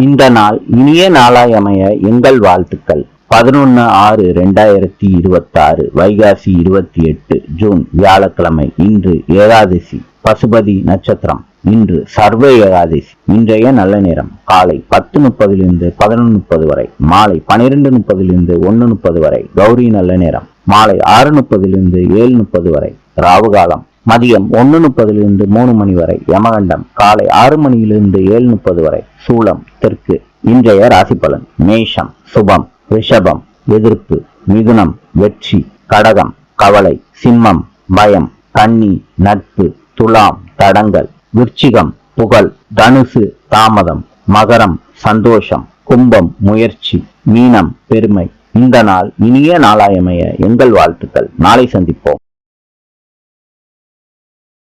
இந்த நாள் இனிய நாளாய் அமைய எங்கள் வாழ்த்துக்கள். 11/6/2026 வைகாசி 28 ஜூன் வியாழக்கிழமை. இன்று ஏகாதசி, பசுபதி நட்சத்திரம். இன்று சர்வ ஏகாதசி. இன்றைய நல்ல நேரம் காலை 10:30 11:30 வரை, மாலை 12:30 1:30 வரை. கௌரி நல்ல நேரம் மாலை 6:30 7:30 வரை. ராவுகாலம் மதியம் 1:30 3 மணி வரை. யமகண்டம் காலை 6 மணியிலிருந்து 7:30 வரை. சூலம் தெற்கு. இன்றைய ராசி பலன். மேஷம் சுபம், ரிஷபம் எதிர்ப்பு, மிதுனம் வெற்றி, கடகம் கவலை, சிம்மம் பயம், கன்னி நட்பு, துலாம் தடங்கல், விருச்சிகம் புகழ், தனுசு தாமதம், மகரம் சந்தோஷம், கும்பம் முயற்சி, மீனம் பெருமை. இந்த நாள் இனிய நாளாயமைய எங்கள் வாழ்த்துக்கள். நாளை சந்திப்போம்.